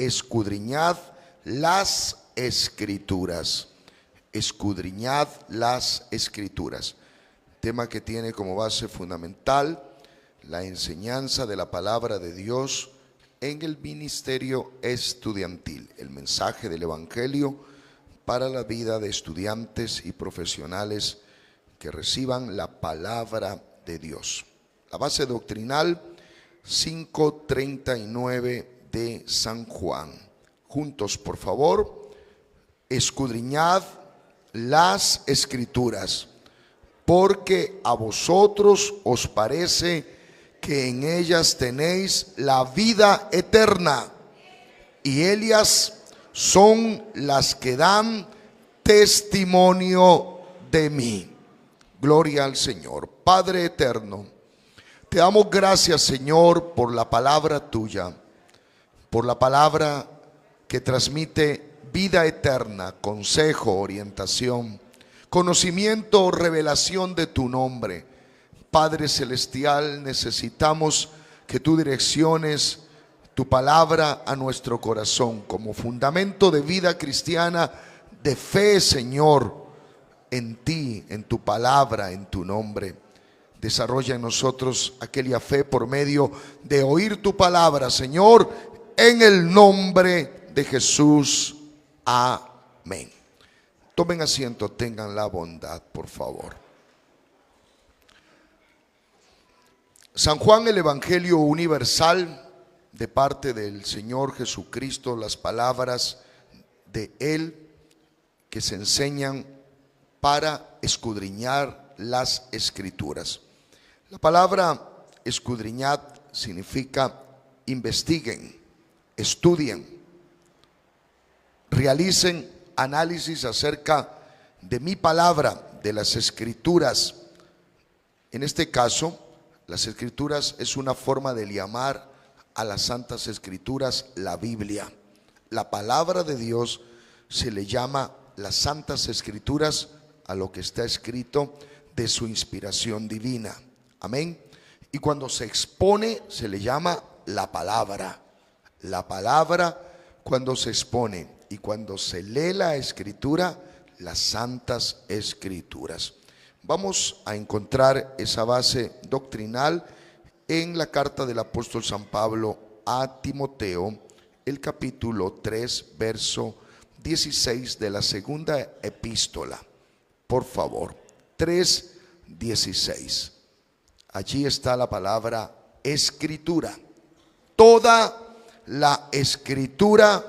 escudriñad las Escrituras. Escudriñad las Escrituras. Tema que tiene como base fundamental la enseñanza de la palabra de Dios en el ministerio estudiantil, el mensaje del Evangelio para la vida de estudiantes y profesionales que reciban la palabra de Dios. La base doctrinal 5:39 de San Juan. Juntos, por favor. Escudriñad las Escrituras, porque a vosotros os parece que en ellas tenéis la vida eterna, y ellas son las que dan testimonio de mí. Gloria al Señor. Padre eterno, te damos gracias, Señor, por la palabra tuya, por la palabra que transmite vida eterna, consejo, orientación, conocimiento, revelación de tu nombre. Padre celestial, necesitamos que tú direcciones tu palabra a nuestro corazón como fundamento de vida cristiana, de fe, Señor, en ti, en tu palabra, en tu nombre. Desarrolla en nosotros aquella fe por medio de oír tu palabra, Señor, en el nombre de Jesús. Amén. Tomen asiento, tengan la bondad, por favor. San Juan, el Evangelio universal de parte del Señor Jesucristo, las palabras de Él que se enseñan para escudriñar las Escrituras. La palabra escudriñad significa investiguen, estudien, realicen análisis acerca de mi palabra, de las Escrituras. En este caso, las Escrituras es una forma de llamar a las Santas Escrituras la Biblia. La palabra de Dios se le llama las Santas Escrituras a lo que está escrito de su inspiración divina. Amén. Y cuando se expone se le llama la palabra. La palabra cuando se expone, y cuando se lee la Escritura, las Santas Escrituras. Vamos a encontrar esa base doctrinal en la carta del apóstol San Pablo a Timoteo, el capítulo 3, verso 16 de la segunda epístola. Por favor, 3:16. Allí está la palabra Escritura. Toda la Escritura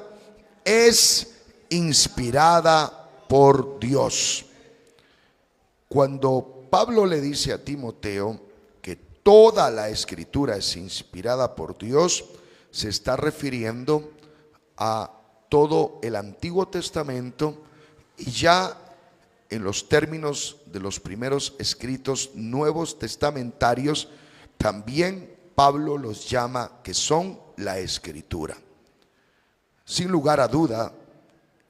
es inspirada por Dios. Cuando Pablo le dice a Timoteo que toda la Escritura es inspirada por Dios, se está refiriendo a todo el Antiguo Testamento, y ya en los términos de los primeros escritos nuevos testamentarios, también Pablo los llama que son la Escritura. Sin lugar a duda,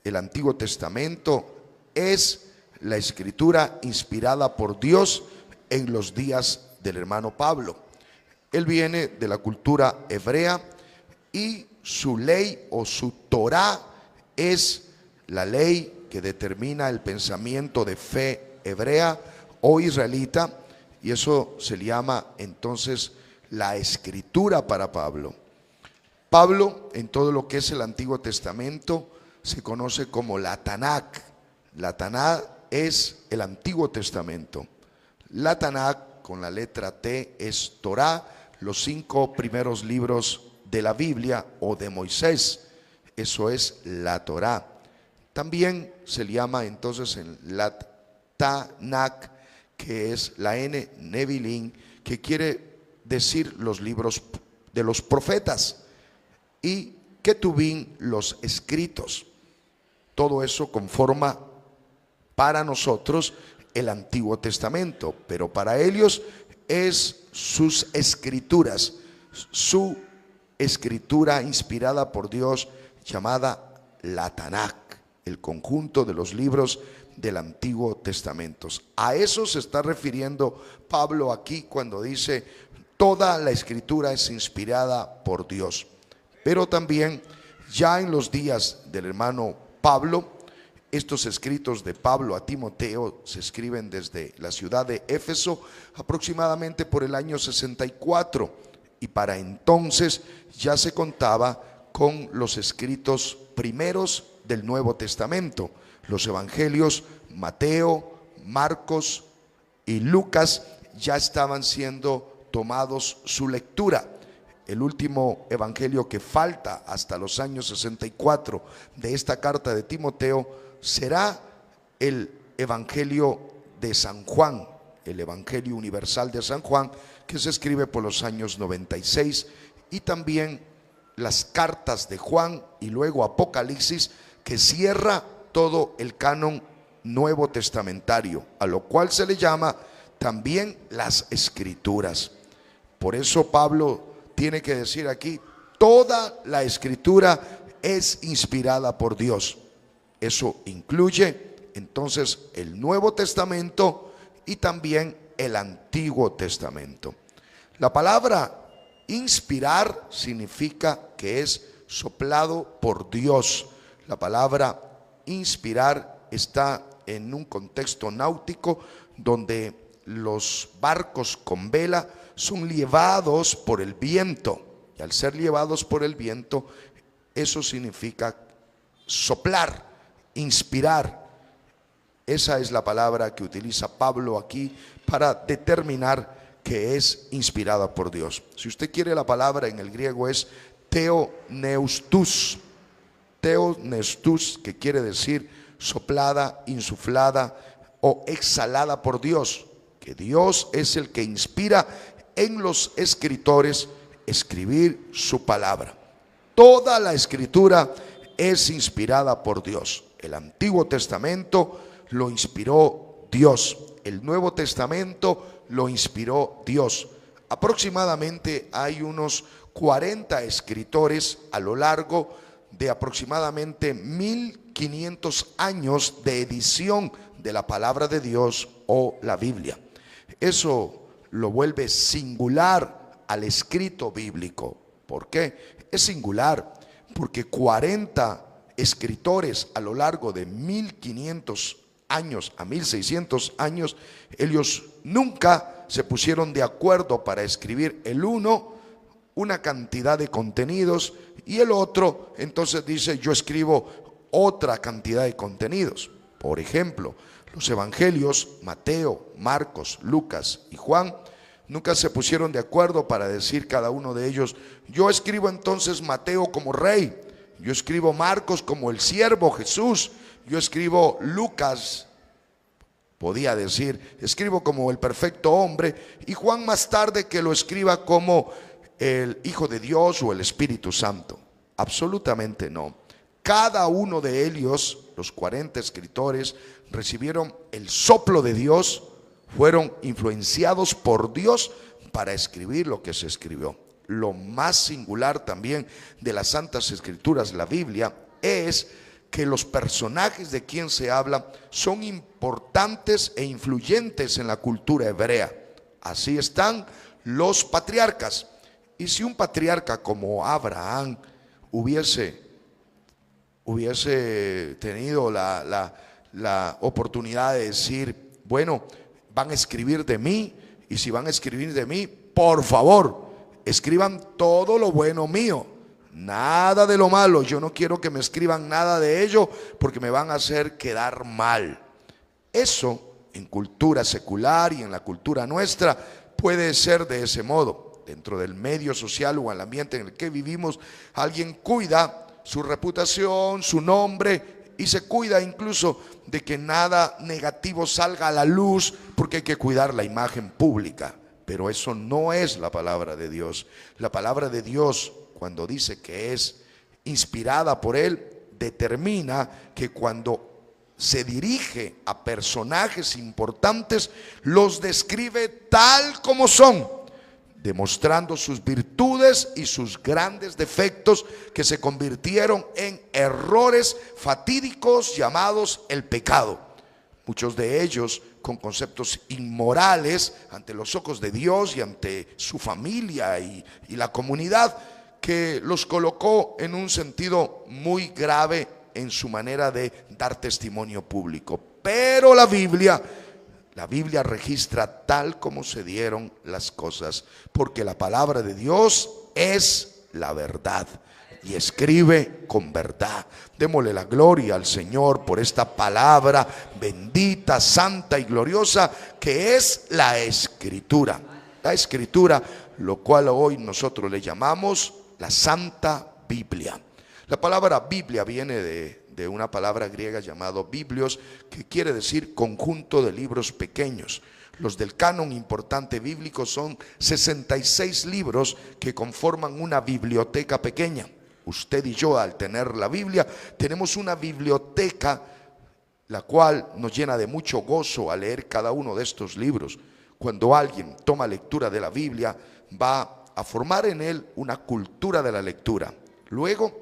el Antiguo Testamento es la Escritura inspirada por Dios en los días del hermano Pablo. Él viene de la cultura hebrea y su ley o su Torá es la ley que determina el pensamiento de fe hebrea o israelita, y eso se le llama entonces la Escritura para Pablo. Pablo, en todo lo que es el Antiguo Testamento, se conoce como la Tanakh. La Tanakh es el Antiguo Testamento. La Tanakh, con la letra T, es Torá, los 5 primeros libros de la Biblia o de Moisés. Eso es la Torá. También se le llama entonces en la Tanakh, que es la N, Nevilim, que quiere decir los libros de los profetas, y Ketubim, los escritos. Todo eso conforma para nosotros el Antiguo Testamento, pero para ellos es sus escrituras, su escritura inspirada por Dios, llamada la Tanakh, el conjunto de los libros del Antiguo Testamento. A eso se está refiriendo Pablo aquí cuando dice toda la Escritura es inspirada por Dios. Pero también Ya en los días del hermano Pablo, estos escritos de Pablo a Timoteo se escriben desde la ciudad de Éfeso aproximadamente por el año 64, y para entonces ya se contaba con los escritos primeros del Nuevo Testamento. Los evangelios Mateo, Marcos y Lucas ya estaban siendo tomados su lectura. El último evangelio que falta hasta los años 64 de esta carta de Timoteo será el evangelio de San Juan, el evangelio universal de San Juan, que se escribe por los años 96, y también las cartas de Juan y luego Apocalipsis, que cierra todo el canon nuevo testamentario, a lo cual se le llama también las escrituras. Por eso Pablo tiene que decir aquí: toda la escritura es inspirada por Dios. Eso incluye entonces el Nuevo Testamento y también el Antiguo Testamento. La palabra inspirar significa que es soplado por Dios. La palabra inspirar está en un contexto náutico donde los barcos con vela son llevados por el viento, y al ser llevados por el viento, eso significa soplar, inspirar. Esa es la palabra que utiliza Pablo aquí para determinar que es inspirada por Dios. Si usted quiere, la palabra en el griego es theopneustos, theopneustos, que quiere decir soplada, insuflada o exhalada por Dios, que Dios es el que inspira en los escritores escribir su palabra. Toda la escritura es inspirada por Dios. El Antiguo Testamento lo inspiró Dios, el Nuevo Testamento lo inspiró Dios. Aproximadamente hay unos 40 escritores a lo largo de aproximadamente 1500 años de edición de la palabra de Dios o la Biblia. Eso lo vuelve singular al escrito bíblico. ¿Por qué? Es singular porque 40 escritores a lo largo de 1500 años a 1600 años, ellos nunca se pusieron de acuerdo para escribir el uno una cantidad de contenidos y el otro entonces dice: yo escribo otra cantidad de contenidos. Por ejemplo, los evangelios Mateo, Marcos, Lucas y Juan nunca se pusieron de acuerdo para decir cada uno de ellos: yo escribo entonces Mateo como rey, yo escribo Marcos como el siervo Jesús, yo escribo Lucas, podía decir, escribo como el perfecto hombre, y Juan más tarde que lo escriba como el Hijo de Dios o el Espíritu Santo. Absolutamente no. Cada uno de ellos, los 40 escritores, recibieron el soplo de Dios, fueron influenciados por Dios para escribir lo que se escribió. Lo más singular también de las Santas Escrituras, la Biblia, es que los personajes de quien se habla son importantes e influyentes en la cultura hebrea. Así están los patriarcas. Y si un patriarca como Abraham hubiese tenido la oportunidad de decir: bueno, van a escribir de mí, y si van a escribir de mí, por favor, escriban todo lo bueno mío, nada de lo malo. Yo no quiero que me escriban nada de ello porque me van a hacer quedar mal. Eso en cultura secular y en la cultura nuestra puede ser de ese modo. Dentro del medio social o el ambiente en el que vivimos, alguien cuida su reputación, su nombre, y se cuida incluso de que nada negativo salga a la luz, porque hay que cuidar la imagen pública. Pero eso no es la palabra de Dios. La palabra de Dios, cuando dice que es inspirada por Él, determina que cuando se dirige a personajes importantes, los describe tal como son, demostrando sus virtudes y sus grandes defectos que se convirtieron en errores fatídicos llamados el pecado. Muchos de ellos con conceptos inmorales ante los ojos de Dios y ante su familia y la comunidad, que los colocó en un sentido muy grave en su manera de dar testimonio público. Pero la Biblia registra tal como se dieron las cosas, porque la palabra de Dios es la verdad y escribe con verdad. Démosle la gloria al Señor por esta palabra bendita, santa y gloriosa que es la Escritura. La Escritura, lo cual hoy nosotros le llamamos la Santa Biblia. La palabra Biblia viene de una palabra griega llamado biblios, que quiere decir conjunto de libros pequeños. Los del canon importante bíblico son 66 libros que conforman una biblioteca pequeña. Usted y yo, al tener la Biblia, tenemos una biblioteca la cual nos llena de mucho gozo al leer cada uno de estos libros. Cuando alguien toma lectura de la Biblia, va a formar en él una cultura de la lectura. Luego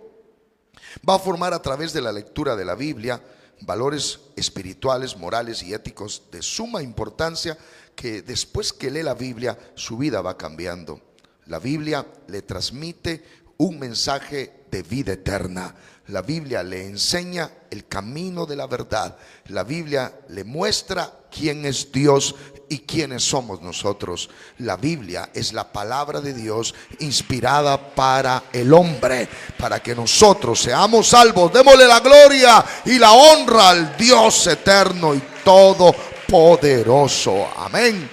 va a formar a través de la lectura de la Biblia valores espirituales, morales y éticos de suma importancia, que después que lee la Biblia su vida va cambiando. La Biblia le transmite un mensaje de vida eterna. La Biblia le enseña el camino de la verdad. La Biblia le muestra quién es Dios y quiénes somos nosotros. La Biblia es la palabra de Dios inspirada para el hombre, para que nosotros seamos salvos. Démosle la gloria y la honra al Dios eterno y todopoderoso. Amén.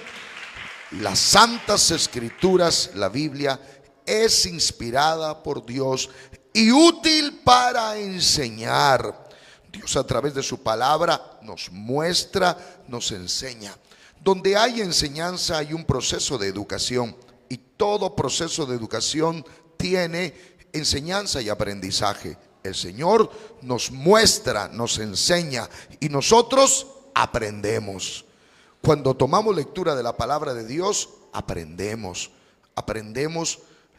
Las santas escrituras, la Biblia, es inspirada por Dios y útil para enseñar. Dios a través de su palabra nos muestra, nos enseña. Donde hay enseñanza hay un proceso de educación, y todo proceso de educación tiene enseñanza y aprendizaje. El Señor nos muestra, nos enseña y nosotros aprendemos. Cuando tomamos lectura de la palabra de Dios, aprendemos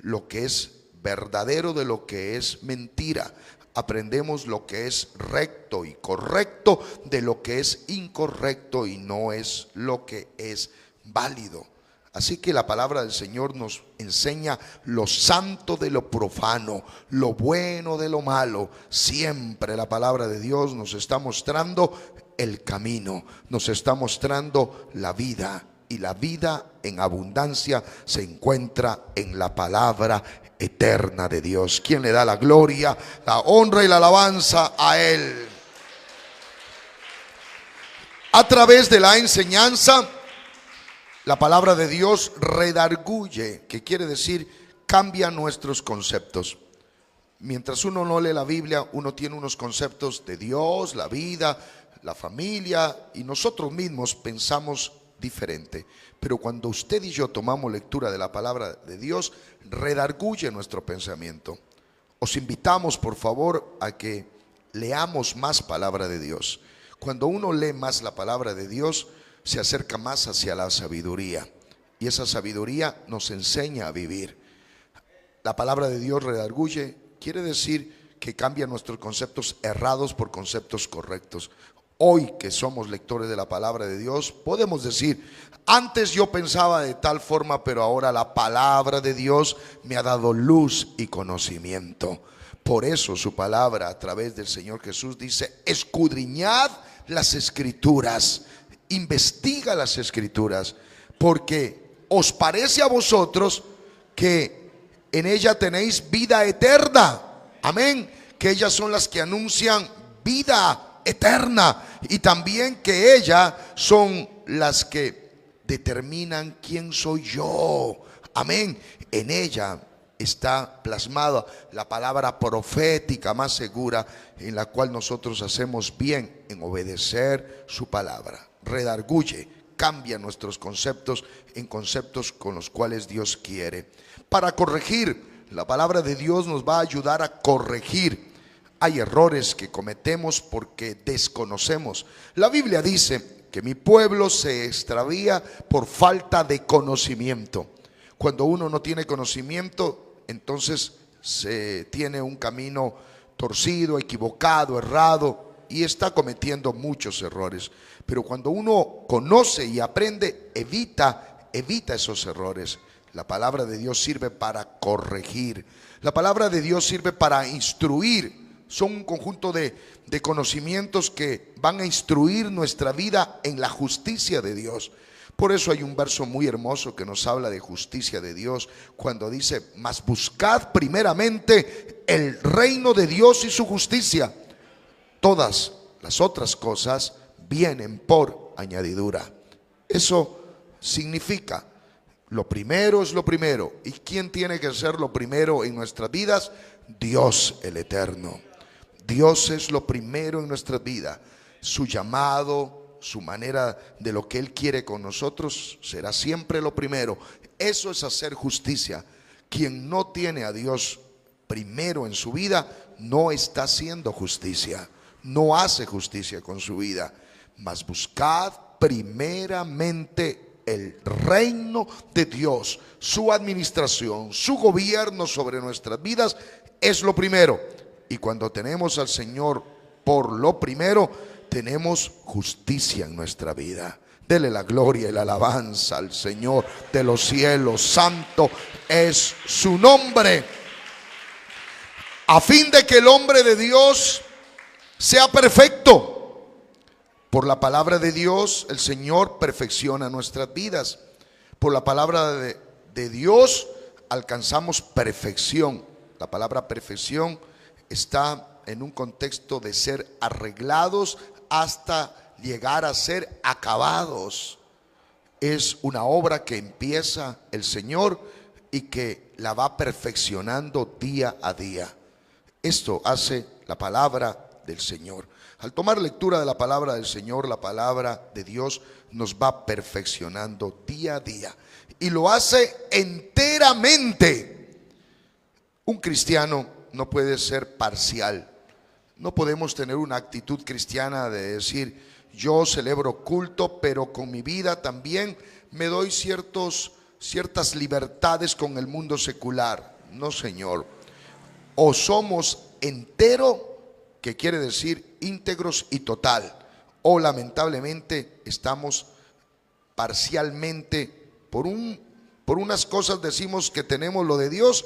lo que es verdadero de lo que es mentira. Aprendemos lo que es recto y correcto de lo que es incorrecto y no es lo que es válido. Así que la palabra del Señor nos enseña lo santo de lo profano, lo bueno de lo malo. Siempre la palabra de Dios nos está mostrando el camino, nos está mostrando la vida. Y la vida en abundancia se encuentra en la palabra eterna de Dios. ¿Quién le da la gloria, la honra y la alabanza a Él? A través de la enseñanza, la palabra de Dios redarguye, que quiere decir cambia nuestros conceptos. Mientras uno no lee la Biblia, uno tiene unos conceptos de Dios, la vida, la familia, y nosotros mismos pensamos diferente. Pero cuando usted y yo tomamos lectura de la palabra de Dios, redarguye nuestro pensamiento. Os invitamos, por favor, a que leamos más palabra de Dios. Cuando uno lee más la palabra de Dios, se acerca más hacia la sabiduría, y esa sabiduría nos enseña a vivir. La palabra de Dios redarguye, quiere decir que cambia nuestros conceptos errados por conceptos correctos. Hoy que somos lectores de la palabra de Dios, podemos decir, antes yo pensaba de tal forma, pero ahora la palabra de Dios me ha dado luz y conocimiento. Por eso su palabra a través del Señor Jesús dice, escudriñad las escrituras, investiga las escrituras, porque os parece a vosotros que en ella tenéis vida eterna. Amén. Que ellas son las que anuncian vida eterna, y también que ellas son las que determinan quién soy yo. Amén. En ella está plasmada la palabra profética más segura, en la cual nosotros hacemos bien en obedecer su palabra. Redarguye, cambia nuestros conceptos en conceptos con los cuales Dios quiere. Para corregir, la palabra de Dios nos va a ayudar a corregir. Hay errores que cometemos porque desconocemos. La Biblia dice que mi pueblo se extravía por falta de conocimiento. Cuando uno no tiene conocimiento, entonces se tiene un camino torcido, equivocado, errado, y está cometiendo muchos errores. Pero cuando uno conoce y aprende, evita esos errores. La palabra de Dios sirve para corregir. La palabra de Dios sirve para instruir. Son un conjunto de conocimientos que van a instruir nuestra vida en la justicia de Dios. Por eso hay un verso muy hermoso que nos habla de justicia de Dios, cuando dice: mas buscad primeramente el reino de Dios y su justicia. Todas las otras cosas vienen por añadidura. Eso significa, lo primero es lo primero. ¿Y quién tiene que ser lo primero en nuestras vidas? Dios el Eterno. Dios es lo primero en nuestras vidas. Su llamado, su manera de lo que Él quiere con nosotros será siempre lo primero. Eso es hacer justicia. Quien no tiene a Dios primero en su vida no está haciendo justicia, no hace justicia con su vida. Mas buscad primeramente el reino de Dios, su administración, su gobierno sobre nuestras vidas es lo primero. Y cuando tenemos al Señor por lo primero, tenemos justicia en nuestra vida. Dele la gloria y la alabanza al Señor de los cielos. Santo es su nombre. A fin de que el hombre de Dios sea perfecto. Por la palabra de Dios, el Señor perfecciona nuestras vidas. Por la palabra de Dios alcanzamos perfección. La palabra perfección está en un contexto de ser arreglados hasta llegar a ser acabados. Es una obra que empieza el Señor y que la va perfeccionando día a día. Esto hace la palabra del Señor. Al tomar lectura de la palabra del Señor, la palabra de Dios nos va perfeccionando día a día y lo hace enteramente. Un cristiano no puede ser parcial. No podemos tener una actitud cristiana de decir: yo celebro culto, pero con mi vida también me doy ciertas libertades con el mundo secular. No, Señor. O somos entero, que quiere decir íntegros y total, o lamentablemente estamos parcialmente. Por unas cosas decimos que tenemos lo de Dios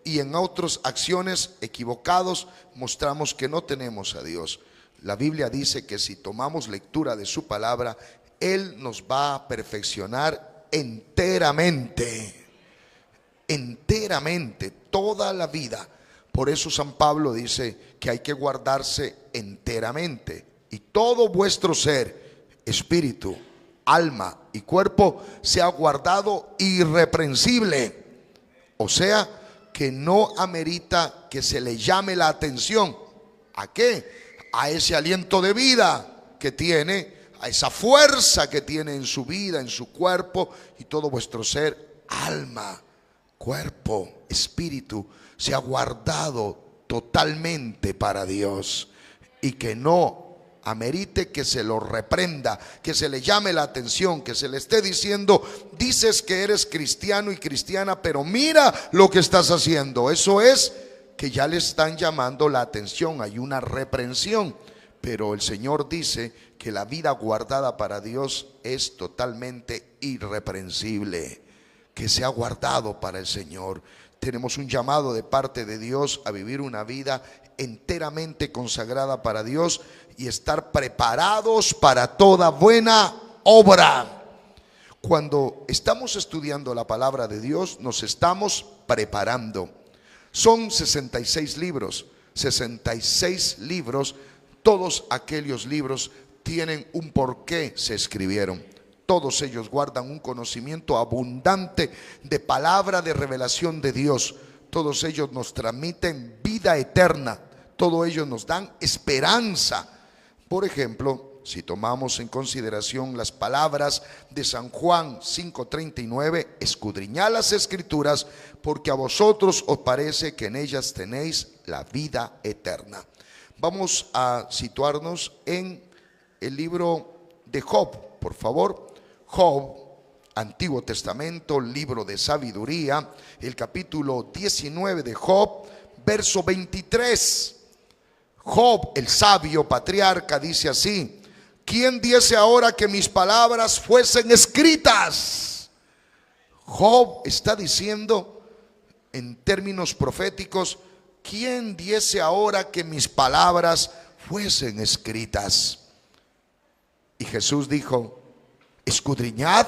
y en otras acciones equivocados mostramos que no tenemos a Dios. La Biblia dice que si tomamos lectura de su palabra, Él nos va a perfeccionar enteramente, toda la vida. Por eso San Pablo dice que hay que guardarse enteramente, y todo vuestro ser, espíritu, alma y cuerpo sea guardado irreprensible. O sea, que no amerita que se le llame la atención. ¿A qué? A ese aliento de vida que tiene, a esa fuerza que tiene en su vida, en su cuerpo, y todo vuestro ser, alma, cuerpo, espíritu, sea guardado totalmente para Dios, y que no amerite que se lo reprenda, que se le llame la atención, que se le esté diciendo: dices que eres cristiano y cristiana, pero mira lo que estás haciendo. Eso es que ya le están llamando la atención, hay una reprensión. Pero el Señor dice que la vida guardada para Dios es totalmente irreprensible, que se ha guardado para el Señor. Tenemos un llamado de parte de Dios a vivir una vida enteramente consagrada para Dios y estar preparados para toda buena obra. Cuando estamos estudiando la palabra de Dios, nos estamos preparando. Son 66 libros, 66 libros. Todos aquellos libros tienen un porqué se escribieron. Todos ellos guardan un conocimiento abundante de palabra de revelación de Dios. Todos ellos nos transmiten vida eterna. Todos ellos nos dan esperanza. Por ejemplo, si tomamos en consideración las palabras de San Juan 5:39, escudriñad las Escrituras, porque a vosotros os parece que en ellas tenéis la vida eterna. Vamos a situarnos en el libro de Job, por favor. Job, Antiguo Testamento, libro de sabiduría, el capítulo 19 de Job, verso 23. Job, el sabio patriarca, dice así: ¿quién diese ahora que mis palabras fuesen escritas? Job está diciendo en términos proféticos: ¿quién diese ahora que mis palabras fuesen escritas? Y Jesús dijo: escudriñad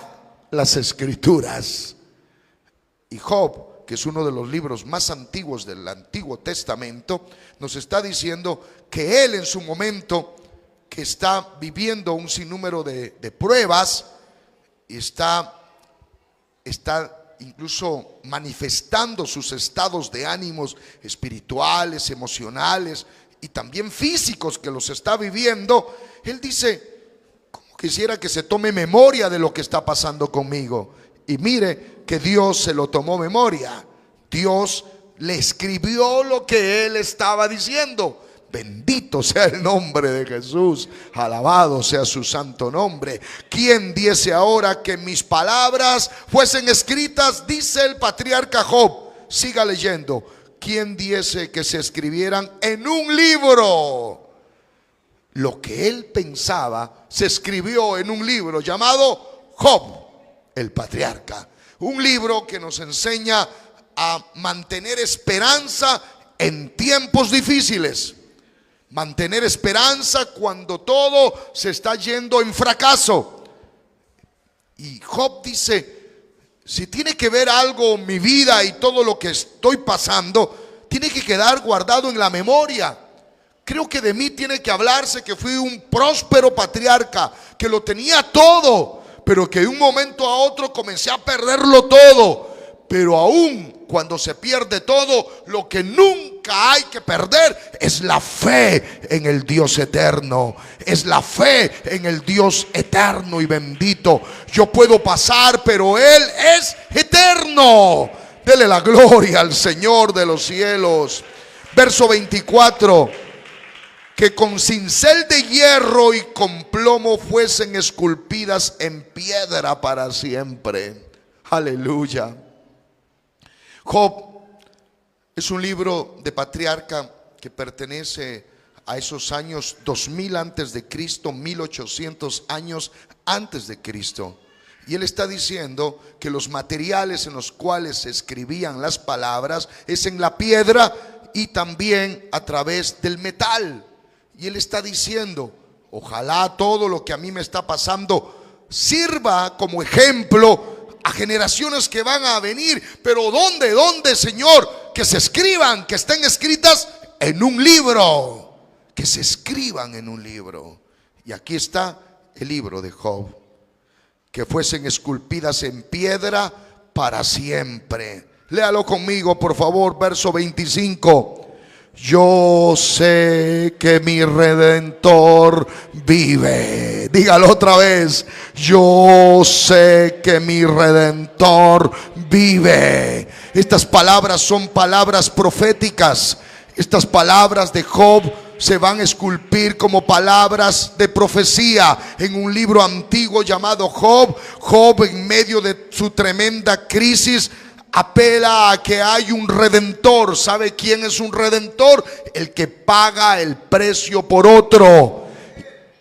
las escrituras. Y Job, que es uno de los libros más antiguos del Antiguo Testamento, nos está diciendo que él, en su momento, que está viviendo un sinnúmero de pruebas, y está incluso manifestando sus estados de ánimos espirituales, emocionales y también físicos, que los está viviendo. Él dice: como quisiera que se tome memoria de lo que está pasando conmigo. Y mire que Dios se lo tomó memoria. Dios le escribió lo que él estaba diciendo. Bendito sea el nombre de Jesús, alabado sea su santo nombre. ¿Quién diese ahora que mis palabras fuesen escritas? Dice el patriarca Job. Siga leyendo. ¿Quién diese que se escribieran en un libro? Lo que él pensaba se escribió en un libro llamado Job, el patriarca. Un libro que nos enseña a mantener esperanza en tiempos difíciles. Mantener esperanza cuando todo se está yendo en fracaso. Y Job dice: si tiene que ver algo mi vida y todo lo que estoy pasando, tiene que quedar guardado en la memoria. Creo que de mí tiene que hablarse que fui un próspero patriarca, que lo tenía todo, pero que de un momento a otro comencé a perderlo todo. Pero aún cuando se pierde todo, lo que nunca hay que perder es la fe en el Dios eterno. Es la fe en el Dios eterno y bendito. Yo puedo pasar, pero Él es eterno. Dele la gloria al Señor de los cielos. Verso 24: que con cincel de hierro y con plomo fuesen esculpidas en piedra para siempre. Aleluya. Job es un libro de patriarca que pertenece a esos años 2000 antes de Cristo, 1800 años antes de Cristo. Y él está diciendo que los materiales en los cuales se escribían las palabras es en la piedra y también a través del metal. Y él está diciendo: ojalá todo lo que a mí me está pasando sirva como ejemplo a generaciones que van a venir. Pero ¿dónde, Señor? Que se escriban, que estén escritas en un libro. Que se escriban en un libro. Y aquí está el libro de Job. Que fuesen esculpidas en piedra para siempre. Léalo conmigo, por favor, verso 25. Yo sé que mi Redentor vive. Dígalo otra vez. Yo sé que mi Redentor vive. Estas palabras son palabras proféticas. Estas palabras de Job se van a esculpir como palabras de profecía en un libro antiguo llamado Job. Job, en medio de su tremenda crisis, apela a que hay un redentor. ¿Sabe quién es un redentor? El que paga el precio por otro.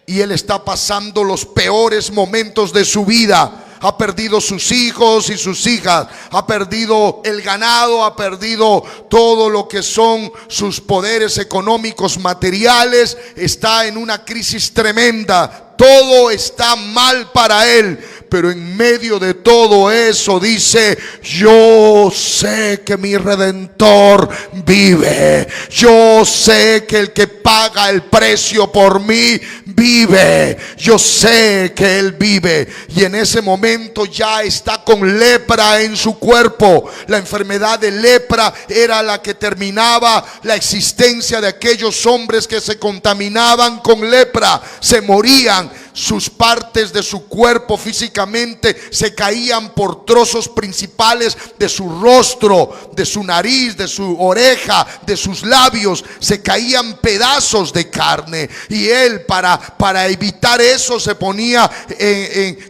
Y él está pasando los peores momentos de su vida. Ha perdido sus hijos y sus hijas, ha perdido el ganado, ha perdido todo lo que son sus poderes económicos, materiales. Está en una crisis tremenda. Todo está mal para él. Pero en medio de todo eso dice: yo sé que mi Redentor vive. Yo sé que el que paga el precio por mí vive. Yo sé que Él vive. Y en ese momento ya está con lepra en su cuerpo. La enfermedad de lepra era la que terminaba la existencia de aquellos hombres que se contaminaban con lepra. Se morían. Sus partes de su cuerpo físicamente se caían por trozos principales de su rostro, de su nariz, de su oreja, de sus labios. Se caían pedazos de carne. Y él, para evitar eso, se ponía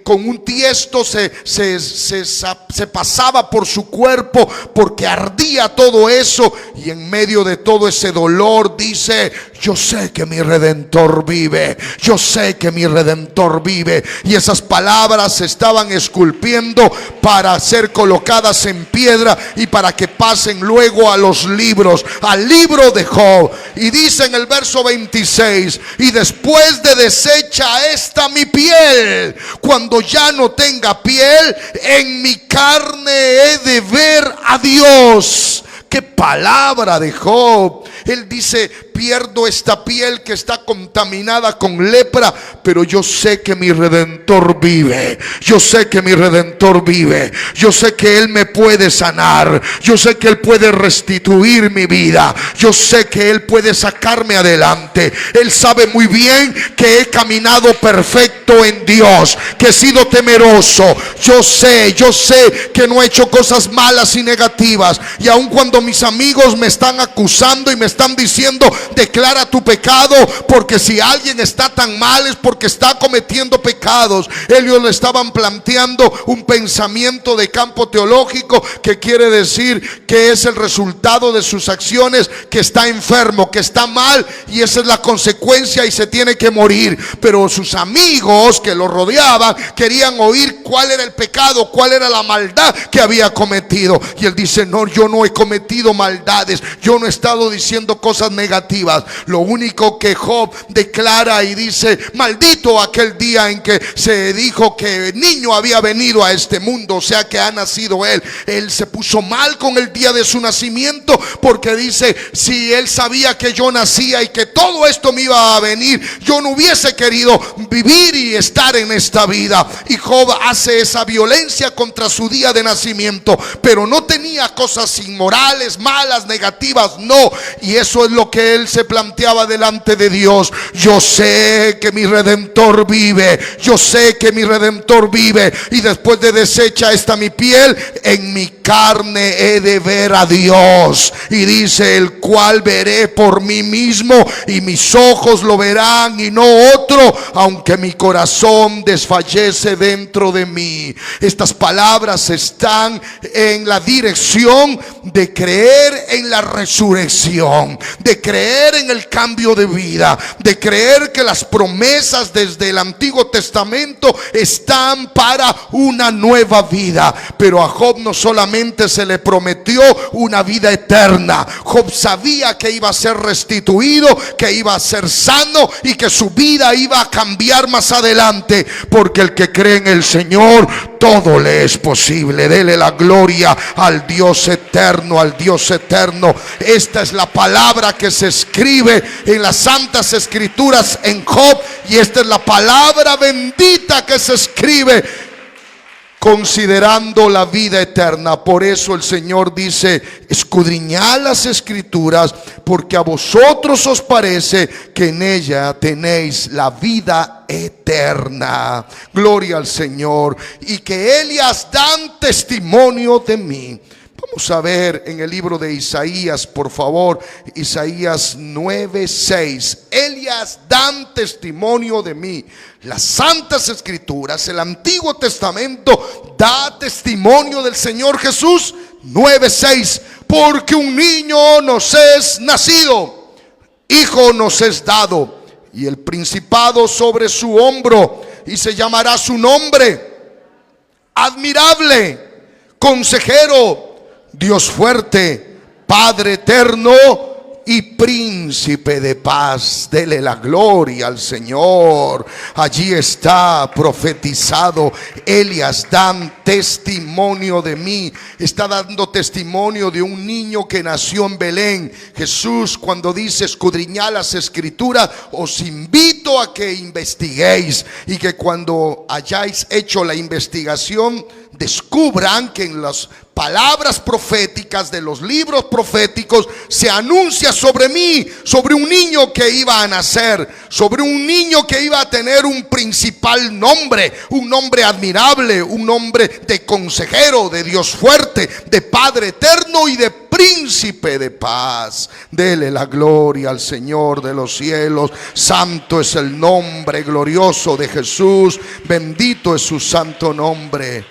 con un tiesto, se pasaba por su cuerpo porque ardía todo eso. Y en medio de todo ese dolor dice: yo sé que mi Redentor vive. Yo sé que mi Redentor vive. Y esas palabras se estaban esculpiendo para ser colocadas en piedra y para que pasen luego a los libros, al libro de Job. Y dice en el verso 26: y después de deshecha esta mi piel, cuando ya no tenga piel, en mi carne he de ver a Dios. ¡Qué palabra de Job! Él dice: pierdo esta piel que está contaminada con lepra, pero yo sé que mi Redentor vive. Yo sé que mi Redentor vive. Yo sé que Él me puede sanar. Yo sé que Él puede restituir mi vida. Yo sé que Él puede sacarme adelante. Él sabe muy bien que he caminado perfecto en Dios, que he sido temeroso. Yo sé que no he hecho cosas malas y negativas. Y aun cuando mis amigos me están acusando y me están diciendo: declara tu pecado, porque si alguien está tan mal es porque está cometiendo pecados. Ellos le estaban planteando un pensamiento de campo teológico que quiere decir que es el resultado de sus acciones, que está enfermo, que está mal, y esa es la consecuencia y se tiene que morir. Pero sus amigos que lo rodeaban querían oír cuál era el pecado, cuál era la maldad que había cometido. Y él dice: no, yo no he cometido maldades, yo no he estado diciendo cosas negativas. Lo único que Job declara y dice: maldito aquel día en que se dijo que el niño había venido a este mundo, o sea que ha nacido él. Él se puso mal con el día de su nacimiento, porque dice: si él sabía que yo nacía y que todo esto me iba a venir, yo no hubiese querido vivir y estar en esta vida. Y Job hace esa violencia contra su día de nacimiento, pero no tenía cosas inmorales, malas, negativas, no. Y eso es lo que él se planteaba delante de Dios: yo sé que mi Redentor vive, yo sé que mi Redentor vive, y después de deshecha esta mi piel, en mi carne he de ver a Dios. Y dice: el cual veré por mí mismo, y mis ojos lo verán y no otro, aunque mi corazón desfallece dentro de mí. Estas palabras están en la dirección de creer en la resurrección, de creer en el cambio de vida, de creer que las promesas desde el Antiguo Testamento están para una nueva vida. Pero a Job no solamente se le prometió una vida eterna. Job sabía que iba a ser restituido, que iba a ser sano y que su vida iba a cambiar más adelante, porque el que cree en el Señor, todo le es posible. Dele la gloria al Dios eterno, al Dios eterno. Esta es la palabra que se escribe en las Santas Escrituras en Job, y esta es la palabra bendita que se escribe considerando la vida eterna. Por eso el Señor dice: escudriñad las Escrituras, porque a vosotros os parece que en ella tenéis la vida eterna. Gloria al Señor. Y que ellas dan testimonio de mí. Vamos a ver en el libro de Isaías, por favor, Isaías 9:6. Ellas dan testimonio de mí. Las Santas Escrituras, el Antiguo Testamento, da testimonio del Señor Jesús. 9:6. Porque un niño nos es nacido, hijo nos es dado, y el principado sobre su hombro, y se llamará su nombre Admirable, Consejero, Dios fuerte, Padre eterno y Príncipe de paz. Dele la gloria al Señor. Allí está profetizado. Ellas dan testimonio de mí. Está dando testimonio de un niño que nació en Belén. Jesús, cuando dice escudriñad las Escrituras, os invito a que investiguéis, y que cuando hayáis hecho la investigación descubran que en las palabras proféticas de los libros proféticos se anuncia sobre mí, sobre un niño que iba a nacer, sobre un niño que iba a tener un principal nombre, un nombre admirable, un nombre de consejero, de Dios fuerte, de Padre eterno y de Príncipe de paz. Dele la gloria al Señor de los cielos. Santo es el nombre glorioso de Jesús, bendito es su santo nombre.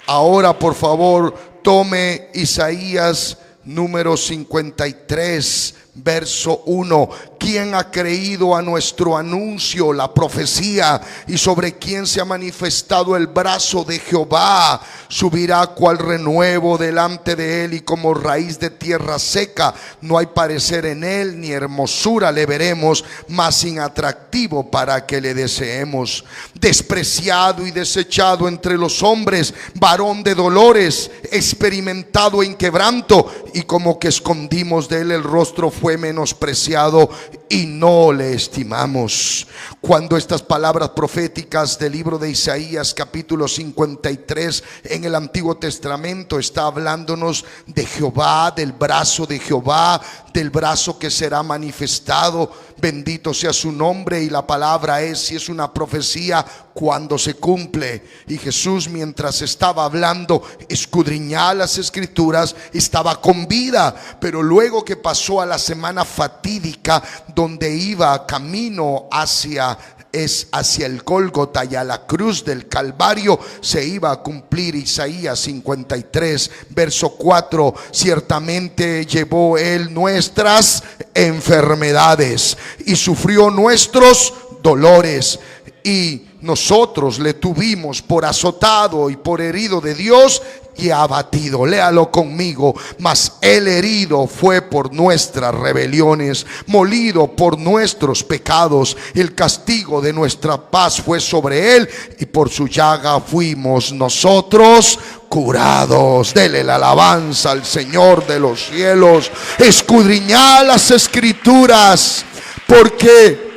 Ahora, por favor, tome Isaías número 53, verso 1. ¿Quién ha creído a nuestro anuncio, la profecía? Y sobre quién se ha manifestado el brazo de Jehová. Subirá cual renuevo delante de él, y como raíz de tierra seca. No hay parecer en él, ni hermosura le veremos, mas sin atractivo para que le deseemos. Despreciado y desechado entre los hombres, varón de dolores, experimentado en quebranto, y como que escondimos de él el rostro, fue menospreciado y no le estimamos. Cuando estas palabras proféticas del libro de Isaías capítulo 53 en el Antiguo Testamento está hablándonos de Jehová, del brazo de Jehová, del brazo que será manifestado. Bendito sea su nombre. Y la palabra es, si es una profecía, cuando se cumple. Y Jesús, mientras estaba hablando, escudriñaba las escrituras, estaba con vida. Pero luego que pasó a la semana fatídica, donde iba camino hacia el Gólgota y a la cruz del Calvario, se iba a cumplir Isaías 53 verso 4. Ciertamente llevó él nuestras enfermedades y sufrió nuestros dolores, y nosotros le tuvimos por azotado y por herido de Dios y abatido. Léalo conmigo. Mas el herido fue por nuestras rebeliones, molido por nuestros pecados. El castigo de nuestra paz fue sobre él, y por su llaga fuimos nosotros curados. Dele la alabanza al Señor de los cielos. Escudriñad las escrituras, porque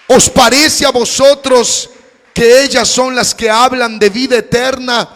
¿os parece a vosotros que ellas son las que hablan de vida eterna?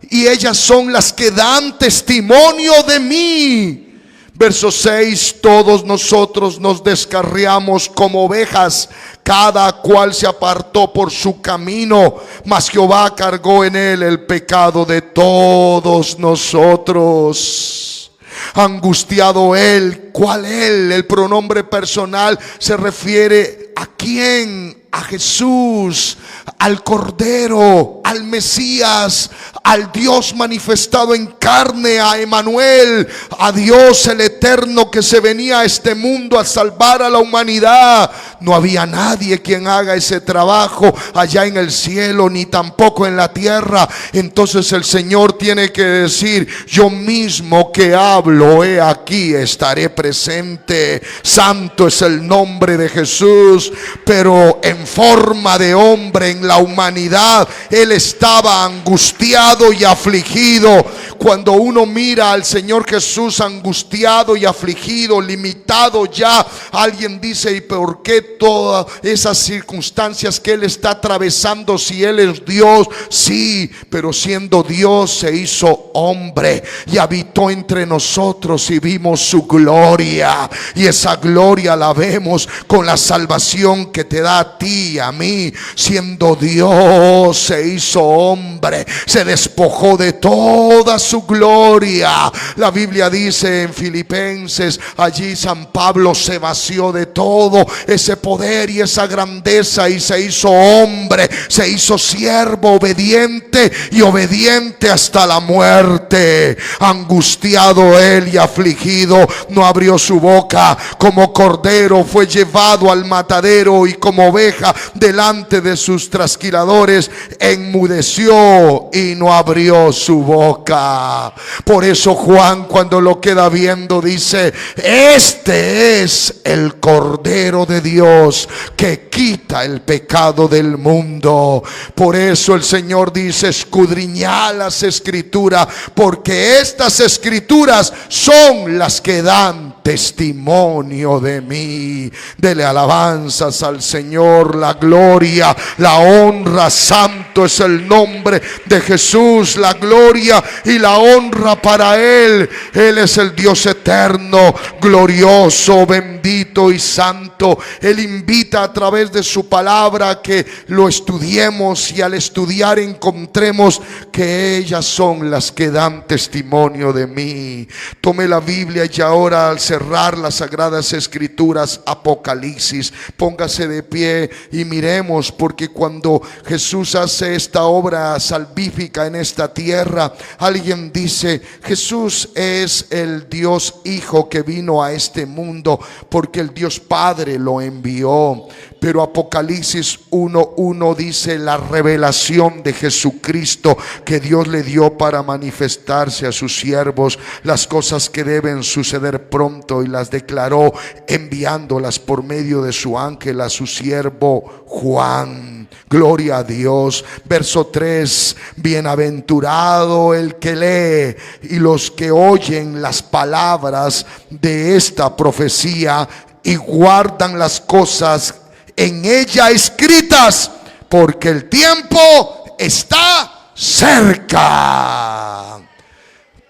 Y ellas son las que dan testimonio de mí. Verso 6. Todos nosotros nos descarriamos como ovejas, cada cual se apartó por su camino, mas Jehová cargó en él el pecado de todos nosotros. Angustiado él. ¿Cuál él? El pronombre personal se refiere ¿a quién? A Jesús, al Cordero, al Mesías, al Dios manifestado en carne, a Emmanuel, a Dios el Eterno, que se venía a este mundo a salvar a la humanidad. No había nadie quien haga ese trabajo allá en el cielo, ni tampoco en la tierra. Entonces el Señor tiene que decir: yo mismo que hablo, he aquí, estaré presente. Santo es el nombre de Jesús. Pero en forma de hombre, en la humanidad, él estaba angustiado y afligido. Cuando uno mira al Señor Jesús angustiado y afligido, limitado ya, alguien dice: ¿y por qué todas esas circunstancias que él está atravesando si él es Dios? Sí, pero siendo Dios se hizo hombre y habitó entre nosotros, y vimos su gloria, y esa gloria la vemos con la salvación que te da a ti y a mí. Siendo Dios se hizo hombre, se despojó de toda su gloria. La Biblia dice en Filipenses, allí San Pablo se vació de todo ese poder y esa grandeza, y se hizo hombre, se hizo siervo, obediente, y obediente hasta la muerte. Angustiado él y afligido, no abrió su boca. Como cordero fue llevado al matadero, y como oveja delante de sus trasquiladores enmudeció y no abrió su boca. Por eso Juan, cuando lo queda viendo, dice: este es el Cordero de Dios que quita el pecado del mundo. Por eso el Señor dice: escudriñad las escrituras, porque estas escrituras son las que dan testimonio de mí. Dele alabanzas al Señor, la gloria, la honra. Santo es el nombre de Jesús. La gloria y la honra para Él. Él es el Dios eterno, glorioso, bendito bendito y santo. Él invita a través de su palabra que lo estudiemos, y al estudiar encontremos que ellas son las que dan testimonio de mí. Tome la Biblia y ahora, al cerrar las Sagradas Escrituras, Apocalipsis, póngase de pie y miremos, porque cuando Jesús hace esta obra salvífica en esta tierra, alguien dice: Jesús es el Dios Hijo que vino a este mundo porque el Dios Padre lo envió. Pero Apocalipsis 1:1 dice: la revelación de Jesucristo que Dios le dio para manifestarse a sus siervos las cosas que deben suceder pronto, y las declaró enviándolas por medio de su ángel a su siervo Juan. Gloria a Dios. Verso 3: bienaventurado el que lee y los que oyen las palabras de esta profecía y guardan las cosas en ella escritas, porque el tiempo está cerca.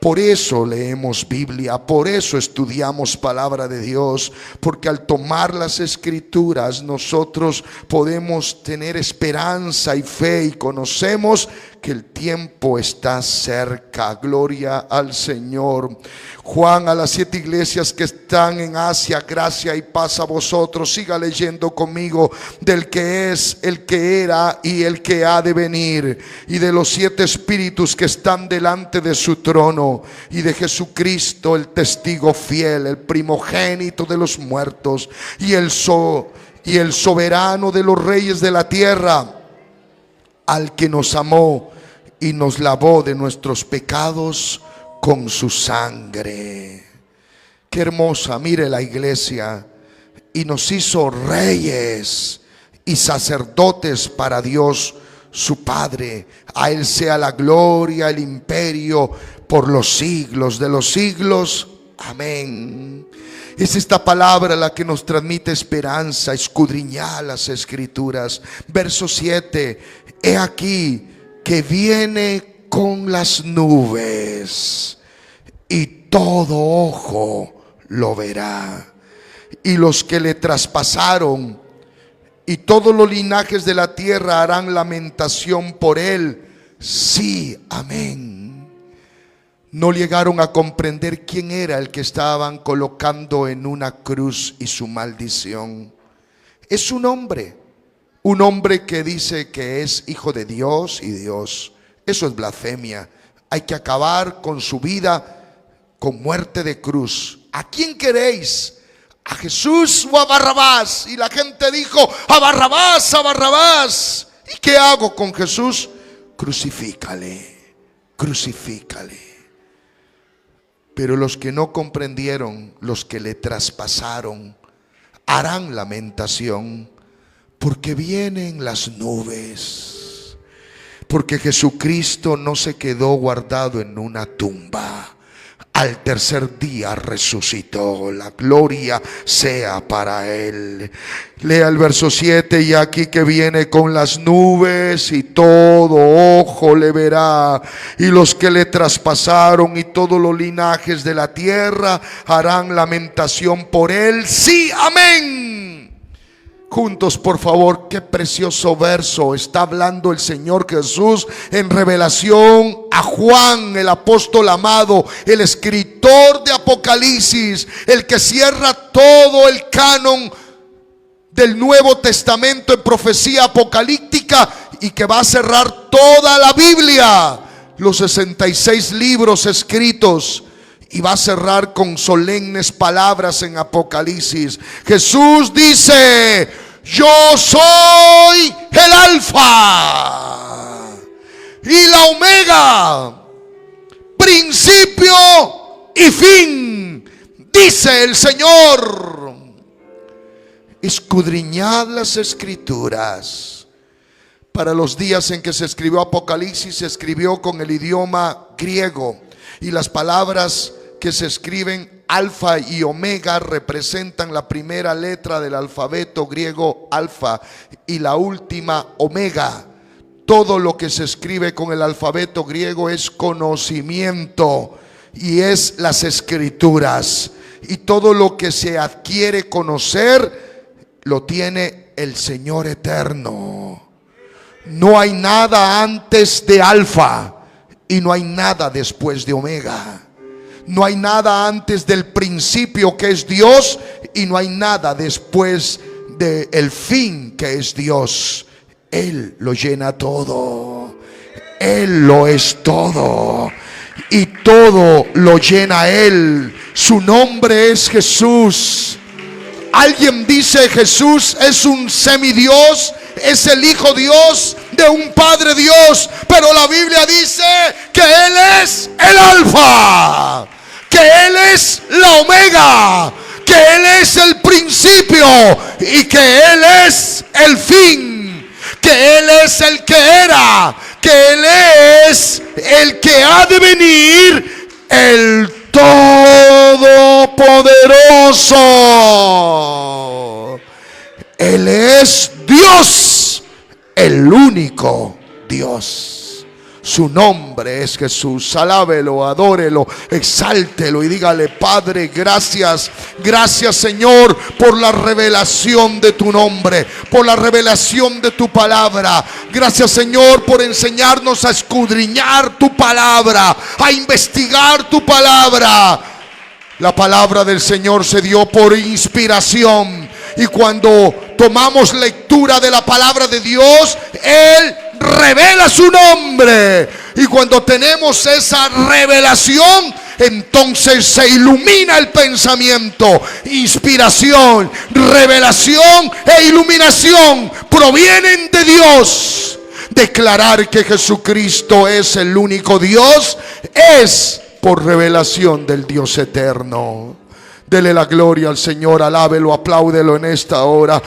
Por eso leemos Biblia, por eso estudiamos palabra de Dios, porque al tomar las Escrituras nosotros podemos tener esperanza y fe, y conocemos que el tiempo está cerca. Gloria al Señor. Juan a las 7 iglesias que están en Asia: gracia y paz a vosotros. Siga leyendo conmigo: del que es, el que era y el que ha de venir, y de los 7 espíritus que están delante de su trono, y de Jesucristo el testigo fiel, el primogénito de los muertos, y el soberano de los reyes de la tierra, al que nos amó y nos lavó de nuestros pecados con su sangre. Qué hermosa, mire la iglesia: y nos hizo reyes y sacerdotes para Dios su Padre. A Él sea la gloria, el imperio por los siglos de los siglos. Amén. Es esta palabra la que nos transmite esperanza. Escudriñad las Escrituras. Verso 7: he aquí que viene con las nubes, y todo ojo lo verá, y los que le traspasaron y todos los linajes de la tierra harán lamentación por él. Sí, amén. No llegaron a comprender quién era el que estaban colocando en una cruz y su maldición. Es un hombre que dice que es hijo de Dios y Dios. Eso es blasfemia. Hay que acabar con su vida con muerte de cruz. ¿A quién queréis? ¿A Jesús o a Barrabás? Y la gente dijo: a Barrabás, a Barrabás. ¿Y qué hago con Jesús? Crucifícale, crucifícale. Pero los que no comprendieron, los que le traspasaron, harán lamentación, porque vienen las nubes. Porque Jesucristo no se quedó guardado en una tumba. Al tercer día resucitó. La gloria sea para Él. Lea el verso 7: y aquí que viene con las nubes, y todo ojo le verá, y los que le traspasaron y todos los linajes de la tierra harán lamentación por Él. Sí, amén. Juntos, por favor, qué precioso verso está hablando el Señor Jesús en revelación a Juan, el apóstol amado, el escritor de Apocalipsis, el que cierra todo el canon del Nuevo Testamento en profecía apocalíptica, y que va a cerrar toda la Biblia, los 66 libros escritos. Y va a cerrar con solemnes palabras en Apocalipsis. Jesús dice: yo soy el Alfa y la Omega, principio y fin, dice el Señor. Escudriñad las Escrituras. Para los días en que se escribió Apocalipsis, se escribió con el idioma griego, y las palabras que se escriben alfa y omega representan la primera letra del alfabeto griego alfa y la última omega. Todo lo que se escribe con el alfabeto griego es conocimiento y es las Escrituras. y todo lo que se adquiere conocer lo tiene el Señor eterno. No hay nada antes de Alfa y no hay nada después de Omega. No hay nada antes del principio, que es Dios, y no hay nada después del fin, que es Dios. Él lo llena todo. Él lo es todo. Y todo lo llena Él. Su nombre es Jesús. Alguien dice: Jesús es un semidios, es el Hijo Dios de un Padre Dios. Pero la Biblia dice que Él es el Alfa, que Él es la Omega, que Él es el principio y que Él es el fin, que Él es el que era, que Él es el que ha de venir, el Todopoderoso. Él es Dios, el único Dios. Su nombre es Jesús. Alábelo, adórelo, exáltelo y dígale: Padre, gracias. Gracias, Señor, por la revelación de tu nombre, por la revelación de tu palabra. Gracias, Señor, por enseñarnos a escudriñar tu palabra, a investigar tu palabra. La palabra del Señor se dio por inspiración, y cuando tomamos lectura de la palabra de Dios, Él revela su nombre. Y cuando tenemos esa revelación, entonces se ilumina el pensamiento. Inspiración, revelación e iluminación provienen de Dios. Declarar que Jesucristo es el único Dios es por revelación del Dios eterno. Dele la gloria al Señor, alábelo, apláudelo en esta hora.